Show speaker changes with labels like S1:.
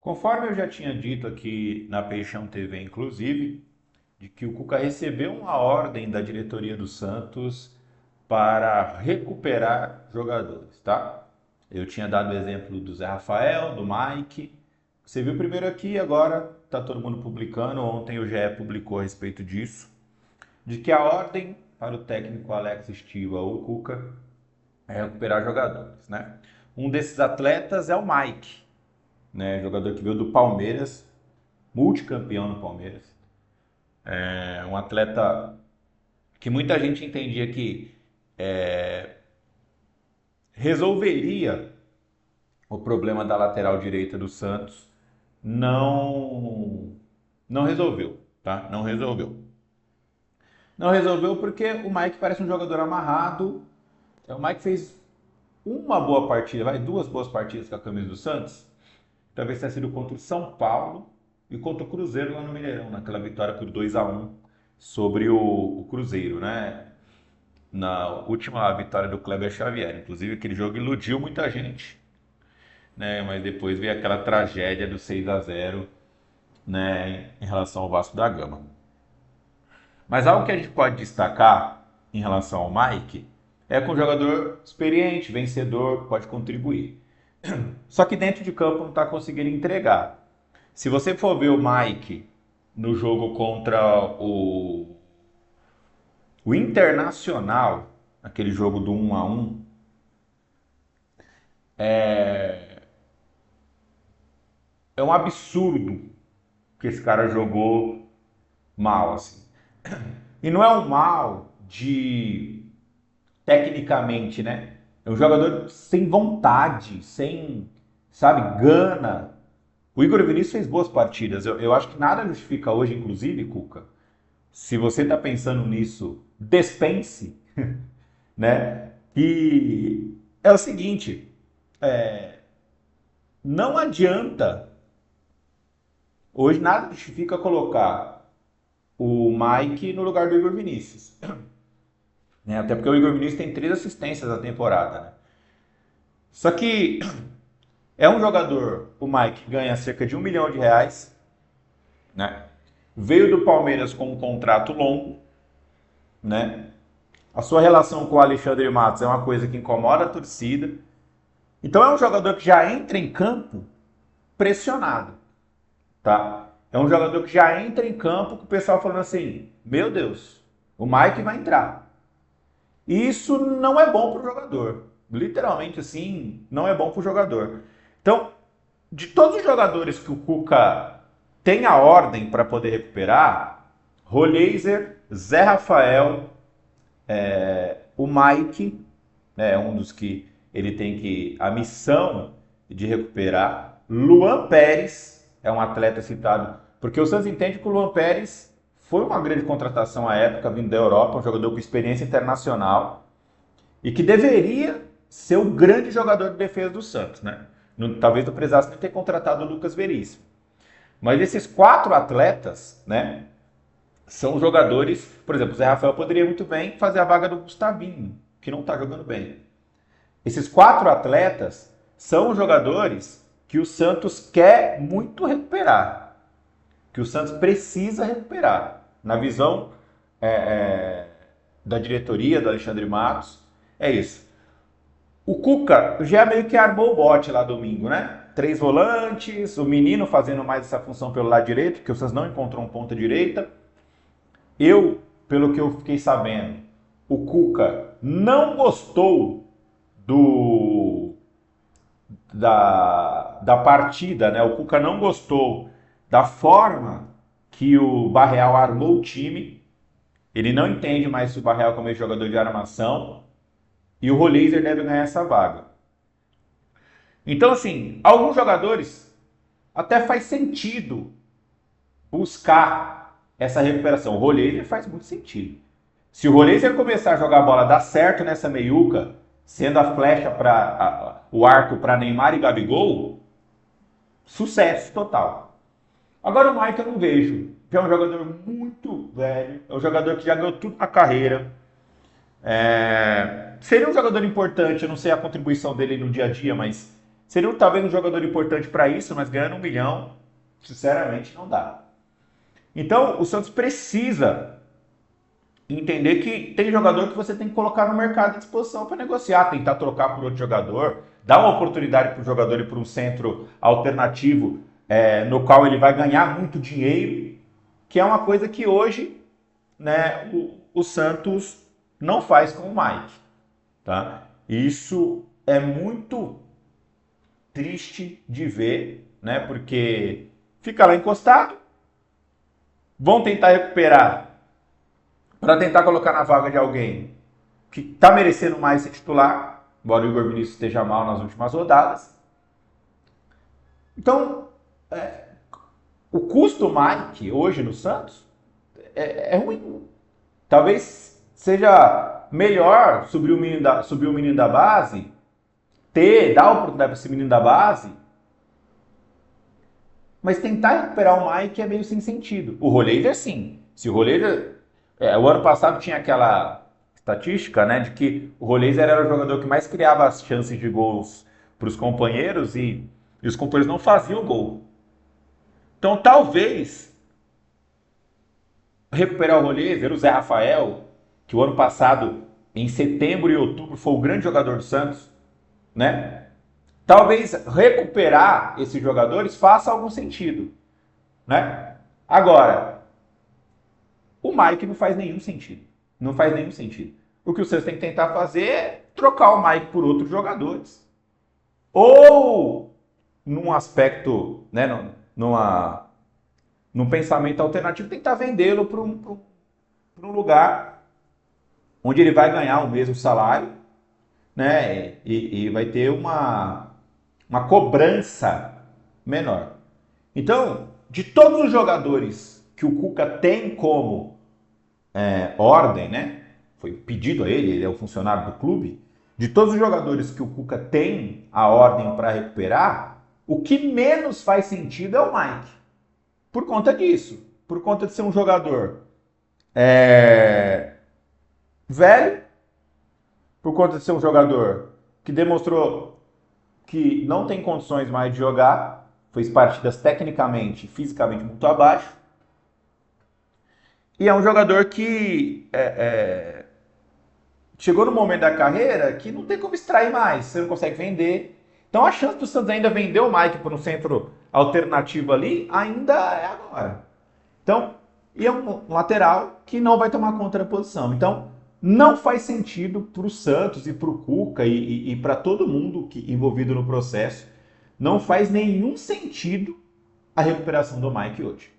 S1: Conforme eu já tinha dito aqui na Peixão TV, inclusive, de que o Cuca recebeu uma ordem da diretoria do Santos para recuperar jogadores, tá? Eu tinha dado o exemplo do Zé Rafael, do Mike. Você viu primeiro aqui, agora tá todo mundo publicando. Ontem o GE publicou a respeito disso, de que a ordem para o técnico Alex Estiva ou Cuca é recuperar jogadores, né? Um desses atletas é o Mike, né? Jogador que veio do Palmeiras, multicampeão no Palmeiras. É um atleta que muita gente entendia que resolveria o problema da lateral direita do Santos. Não resolveu, tá? Não resolveu. Não resolveu porque o Mike parece um jogador amarrado. O Mike fez uma boa partida, duas boas partidas com a camisa do Santos. Talvez tenha sido contra o São Paulo e contra o Cruzeiro lá no Mineirão, naquela vitória por 2-1 sobre o Cruzeiro, né? Na última vitória do Kleber Xavier. Inclusive, aquele jogo iludiu muita gente, né? Mas depois veio aquela tragédia do 6-0, né, em relação ao Vasco da Gama. Mas algo que a gente pode destacar em relação ao Mike é que um jogador experiente, vencedor, pode contribuir. Só que dentro de campo não está conseguindo entregar. Se você for ver o Mike no jogo contra o Internacional, aquele jogo do 1-1, é um absurdo que esse cara jogou mal, assim. E não é um mal de tecnicamente, né? É um jogador sem vontade, sem, sabe, gana. O Igor Vinícius fez boas partidas. Eu acho que nada justifica hoje, inclusive, Cuca. Se você está pensando nisso, dispense, né? E é o seguinte, não adianta, hoje nada justifica colocar o Mike no lugar do Igor Vinícius. Né? Até porque o Igor Vinícius tem 3 assistências na temporada, né? Só que é um jogador, o Mike, que ganha cerca de R$ 1 milhão, né? Veio do Palmeiras com um contrato longo, né? A sua relação com o Alexandre Matos é uma coisa que incomoda a torcida. Então é um jogador que já entra em campo pressionado, tá? É um jogador que já entra em campo com o pessoal falando assim, meu Deus, o Mike vai entrar. E isso não é bom para o jogador. Literalmente assim, não é bom para o jogador. Então, de todos os jogadores que o Cuca tem a ordem para poder recuperar, Roleiser, Zé Rafael, o Mike, né, é um dos que ele tem a missão de recuperar. Luan Pérez é um atleta citado, porque o Santos entende que o Luan Pérez foi uma grande contratação à época, vindo da Europa, um jogador com experiência internacional e que deveria ser o grande jogador de defesa do Santos, né? Talvez não precisasse nem ter contratado o Lucas Veríssimo. Mas esses 4 atletas, né, são jogadores, por exemplo, o Zé Rafael poderia muito bem fazer a vaga do Gustavinho, que não está jogando bem. Esses 4 atletas são jogadores que o Santos quer muito recuperar, que o Santos precisa recuperar. Na visão da diretoria, do Alexandre Matos, é isso. O Cuca já meio que armou o bote lá domingo, né? 3 volantes, o menino fazendo mais essa função pelo lado direito, porque o Santos não encontrou um ponta direita. Pelo que eu fiquei sabendo, o Cuca não gostou da partida, né? O Cuca não gostou da forma que o Barreal armou o time. Ele não entende mais o Barreal como jogador de armação. E o Roleiser deve ganhar essa vaga. Então, assim, alguns jogadores até faz sentido buscar essa recuperação. O Roleiser faz muito sentido. Se o Roleiser começar a jogar a bola, dar certo nessa meiuca, sendo a flecha o arco para Neymar e Gabigol, sucesso total. Agora o Mike eu não vejo. Já é um jogador muito velho, é um jogador que já ganhou tudo na carreira. Seria um jogador importante, eu não sei a contribuição dele no dia a dia, mas Seria talvez um jogador importante para isso, mas ganhando 1 milhão, sinceramente, não dá. Então, o Santos precisa entender que tem jogador que você tem que colocar no mercado à disposição para negociar, tentar trocar por outro jogador, dar uma oportunidade para o jogador ir para um centro alternativo, no qual ele vai ganhar muito dinheiro, que é uma coisa que hoje, né, o Santos não faz com o Mike. Tá? Isso é muito triste de ver, né, porque fica lá encostado, vão tentar recuperar para tentar colocar na vaga de alguém que está merecendo mais ser titular, embora o Igor Vinícius esteja mal nas últimas rodadas. Então, o custo Mike hoje no Santos é ruim. Talvez seja melhor subir o menino da base, dar oportunidade para esse menino da base, mas tentar recuperar o Mike é meio sem sentido. O Roleiser, sim. Se o Roleiser... o ano passado tinha aquela estatística, né, de que o Roleiser era o jogador que mais criava as chances de gols para os companheiros e os companheiros não faziam gol. Então, talvez recuperar o Roleiser, o Zé Rafael, que o ano passado, em setembro e outubro, foi o grande jogador do Santos, né? Talvez recuperar esses jogadores faça algum sentido, né? Agora, o Mike não faz nenhum sentido. Não faz nenhum sentido. O que o Santos tem que tentar fazer é trocar o Mike por outros jogadores. Ou, num aspecto, né, num pensamento alternativo, tentar vendê-lo para um lugar onde ele vai ganhar o mesmo salário, né, e vai ter uma cobrança menor. Então, de todos os jogadores que o Cuca tem como ordem, né, foi pedido a ele é o funcionário do clube, de todos os jogadores que o Cuca tem a ordem para recuperar, o que menos faz sentido é o Mike. Por conta disso, por conta de ser um jogador velho, por conta de ser um jogador que demonstrou que não tem condições mais de jogar, fez partidas tecnicamente e fisicamente muito abaixo, e é um jogador que chegou no momento da carreira que não tem como extrair mais, você não consegue vender. Então a chance do Santos ainda vender o Mike por um centro alternativo ali ainda é agora. Então, e é um lateral que não vai tomar conta da posição. Então, não faz sentido para o Santos e para o Cuca e para todo mundo envolvido no processo, não faz nenhum sentido a recuperação do Mike hoje.